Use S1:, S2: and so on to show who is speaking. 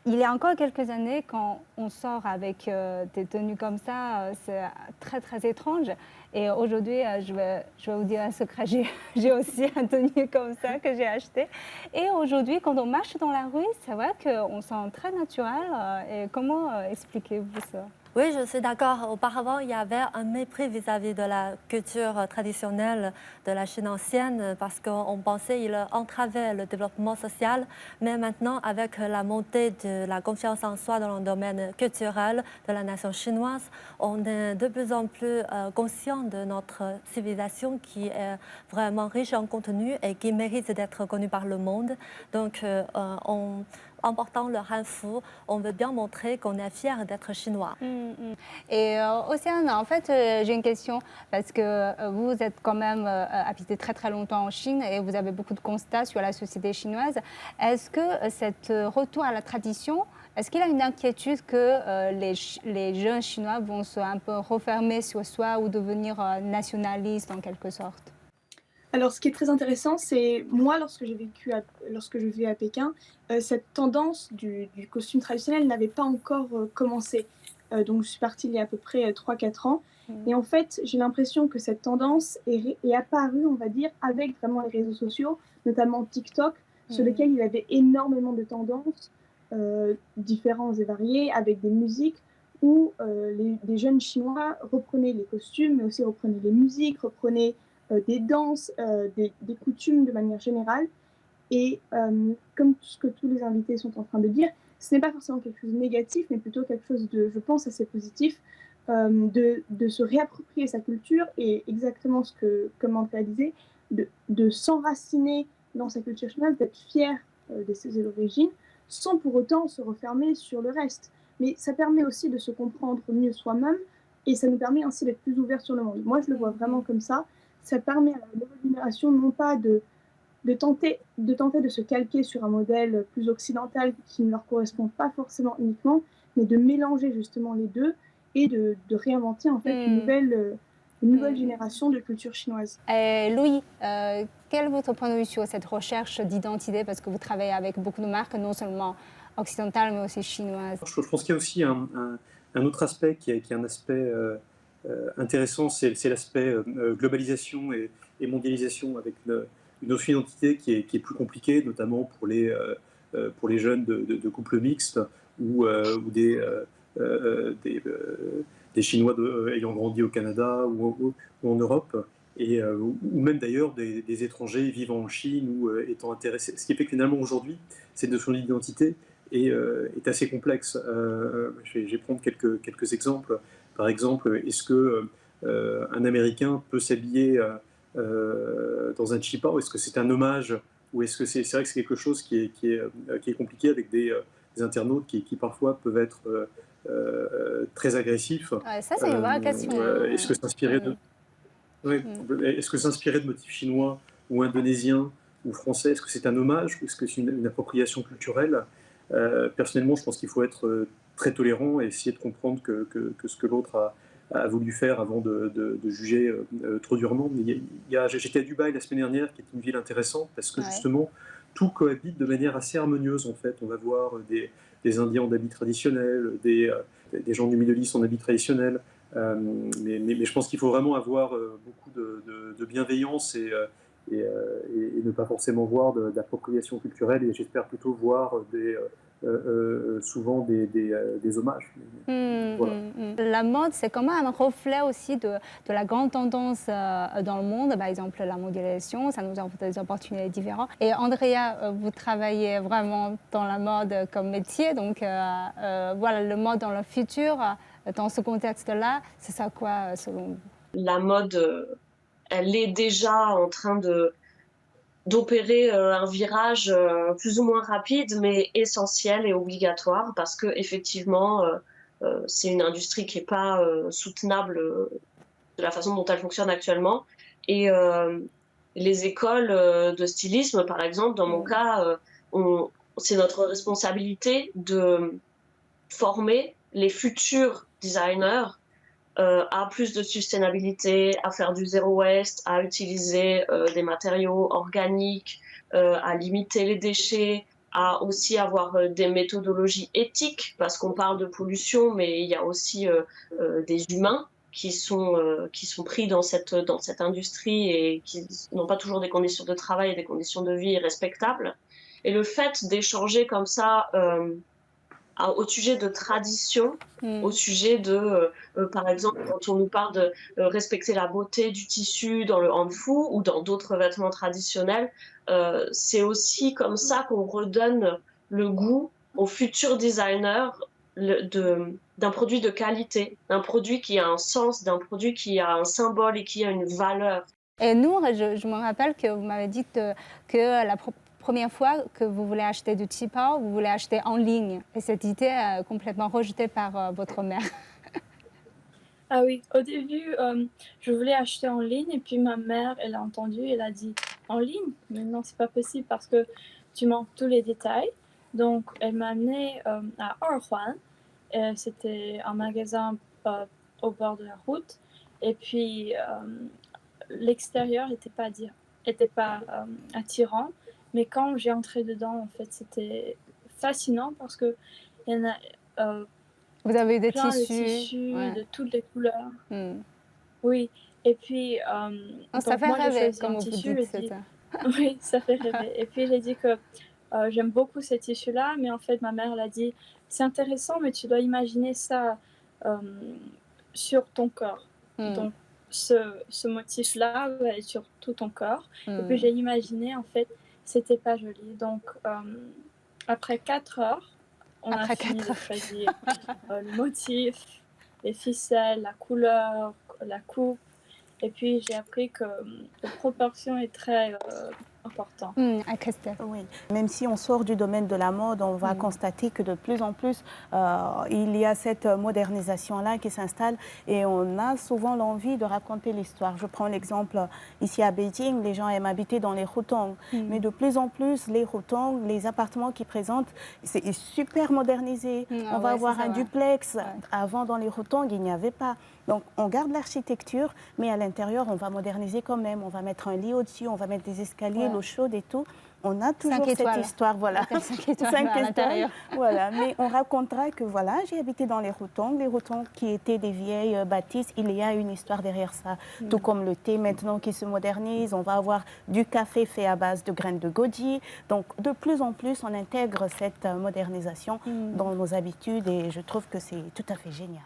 S1: Il y a encore quelques années, quand on sort avec des tenues comme ça, c'est très très étrange. Et aujourd'hui, je vais vous dire un secret, j'ai aussi une tenue comme ça que j'ai achetée. Et aujourd'hui, quand on marche dans la rue, c'est vrai qu'on sent très naturel. Et comment expliquez-vous ça?
S2: Oui, je suis d'accord. Auparavant, il y avait un mépris vis-à-vis de la culture traditionnelle de la Chine ancienne parce qu'on pensait qu'il entravait le développement social. Mais maintenant, avec la montée de la confiance en soi dans le domaine culturel de la nation chinoise, on est de plus en plus conscient de notre civilisation qui est vraiment riche en contenu et qui mérite d'être connue par le monde. Donc, en portant le hanfu, on veut bien montrer qu'on est fier d'être chinois.
S1: Mm. Et Océane, en fait, j'ai une question parce que vous êtes quand même habité très très longtemps en Chine et vous avez beaucoup de constats sur la société chinoise. Est-ce que cet retour à la tradition, est-ce qu'il y a une inquiétude que les jeunes Chinois vont se un peu refermer sur soi ou devenir nationalistes en quelque sorte?
S3: Alors, ce qui est très intéressant, c'est moi, lorsque je vivais à Pékin, cette tendance du costume traditionnel n'avait pas encore commencé. Donc, je suis partie il y a à peu près 3-4 ans.
S1: Mm.
S3: Et en fait, j'ai l'impression que cette tendance est apparue, on va dire, avec vraiment les réseaux sociaux, notamment TikTok, sur
S1: Mm.
S3: lesquels il y avait énormément de tendances différentes et variées, avec des musiques où les jeunes Chinois reprenaient les costumes, mais aussi reprenaient les musiques, reprenaient des danses, des coutumes de manière générale. Et comme ce que tous les invités sont en train de dire, ce n'est pas forcément quelque chose de négatif, mais plutôt quelque chose de, je pense, assez positif, de se réapproprier sa culture et exactement ce que, comme Andrea disait, de s'enraciner dans sa culture chinoise, d'être fier de ses origines, sans pour autant se refermer sur le reste. Mais ça permet aussi de se comprendre mieux soi-même et ça nous permet ainsi d'être plus ouverts sur le monde. Moi, je le vois vraiment comme ça. Ça permet à la nouvelle génération non pas de tenter de se calquer sur un modèle plus occidental qui ne leur correspond pas forcément uniquement, mais de mélanger justement les deux et de réinventer en fait
S1: Mm.
S3: une nouvelle
S1: Mm.
S3: génération de culture chinoise.
S1: Et Louis, quel est votre point de vue sur cette recherche d'identité? Parce que vous travaillez avec beaucoup de marques, non seulement occidentales, mais aussi chinoises.
S4: Je pense qu'il y a aussi un autre aspect qui est un aspect intéressant, c'est l'aspect globalisation et mondialisation avec une notion d'identité qui est plus compliquée, notamment pour les jeunes de couples mixtes ou des Chinois ayant grandi au Canada ou en Europe, ou même d'ailleurs des étrangers vivant en Chine ou étant intéressés. Ce qui fait que finalement aujourd'hui, cette notion d'identité est assez complexe. Je vais prendre quelques exemples. Par exemple, est-ce que un Américain peut s'habiller dans un chippa, ou est-ce que c'est un hommage, ou est-ce que c'est vrai que c'est quelque chose qui est compliqué avec des internautes qui parfois peuvent être très agressifs.
S1: Ouais, ça, c'est une vraie question, hein.
S4: Est-ce que s'inspirer de,
S1: Mm.
S4: ouais,
S1: Mm.
S4: est-ce que s'inspirer de motifs chinois ou indonésiens ou français, est-ce que c'est un hommage ou est-ce que c'est une appropriation culturelle? Personnellement, je pense qu'il faut être très tolérant et essayer de comprendre que ce que l'autre a voulu faire avant de juger trop durement. Mais j'étais à Dubaï la semaine dernière, qui est une ville intéressante parce que
S1: Ouais.
S4: justement, tout cohabite de manière assez harmonieuse en fait. On va voir des Indiens en habits traditionnels, des gens du Middle East en habits traditionnels. Mais je pense qu'il faut vraiment avoir beaucoup de bienveillance et ne pas forcément voir d'appropriation culturelle. Et j'espère plutôt voir souvent des hommages.
S1: Mm,
S4: Voilà.
S1: La mode, c'est comme un reflet aussi de la grande tendance dans le monde. Par exemple, la mondialisation, ça nous offre des opportunités différentes. Et Andrea, vous travaillez vraiment dans la mode comme métier. Donc, voilà, le mode dans le futur, dans ce contexte-là, c'est ça quoi, selon vous?
S5: La mode, elle est déjà en train d'opérer un virage plus ou moins rapide, mais essentiel et obligatoire, parce que effectivement, c'est une industrie qui n'est pas soutenable de la façon dont elle fonctionne actuellement. Et les écoles de stylisme, par exemple, dans mon
S1: Mm.
S5: cas, c'est notre responsabilité de former les futurs designers à plus de sustainabilité, à faire du zéro waste, à utiliser des matériaux organiques, à limiter les déchets, à aussi avoir des méthodologies éthiques, parce qu'on parle de pollution, mais il y a aussi des humains qui sont pris dans cette industrie et qui n'ont pas toujours des conditions de travail et des conditions de vie respectables. Et le fait d'échanger comme ça au sujet de tradition, au sujet de, par exemple, quand on nous parle de respecter la beauté du tissu dans le hanfu ou dans d'autres vêtements traditionnels, c'est aussi comme ça qu'on redonne le goût aux futurs designers d'un produit de qualité, d'un produit qui a un sens, d'un produit qui a un symbole et qui a une valeur.
S1: Et Nour, je me rappelle que vous m'avez dit que la première fois que vous voulez acheter du Chipa, vous voulez acheter en ligne. Et cette idée est complètement rejetée par votre mère.
S6: Ah oui, au début, je voulais acheter en ligne et puis ma mère, elle a entendu, elle a dit en ligne, mais non, c'est pas possible parce que tu manques tous les détails. Donc, elle m'a amenée à Erhuan. C'était un magasin au bord de la route. Et puis, l'extérieur n'était pas attirant. Mais quand j'ai entré dedans, en fait, c'était fascinant parce que il y en a
S1: vous avez eu des
S6: plein
S1: tissus,
S6: de tissus
S1: ouais.
S6: de toutes les couleurs. Oui, et puis
S1: ça
S6: donc
S1: fait
S6: moi j'ai
S1: rêver,
S6: choisi
S1: comme
S6: un
S1: vous
S6: tissu.
S1: dites,
S6: J'ai dit... Oui, ça fait rêver. Et puis j'ai dit que j'aime beaucoup ces tissus-là, mais en fait ma mère l'a dit, c'est intéressant, mais tu dois imaginer ça sur ton corps. Donc ce motif-là va être sur tout ton corps. Et puis j'ai imaginé, en fait, c'était pas joli. Donc après 4 heures, on a fini de choisir le motif, les ficelles, la couleur, la coupe. Et puis j'ai appris que la proportion est très importante.
S1: À Christelle.
S7: Oui, même si on sort du domaine de la mode, on va constater que de plus en plus, il y a cette modernisation-là qui s'installe et on a souvent l'envie de raconter l'histoire. Je prends l'exemple ici à Beijing, les gens aiment habiter dans les hutongs, mais de plus en plus, les hutongs, les appartements qui présentent, c'est super modernisé. On va avoir un duplex. Avant, dans les hutongs, il n'y avait pas. Donc, on garde l'architecture, mais à l'intérieur, on va moderniser quand même. On va mettre un lit au-dessus, on va mettre des escaliers, l'eau chaude et tout. On a toujours cette histoire, voilà.
S1: 5 étoiles à l'intérieur.
S7: Voilà, mais on racontera que voilà, j'ai habité dans les hutongs qui étaient des vieilles bâtisses. Il y a une histoire derrière ça. Tout comme le thé maintenant qui se modernise, on va avoir du café fait à base de graines de goji. Donc, de plus en plus, on intègre cette modernisation dans nos habitudes et je trouve que c'est tout à fait génial.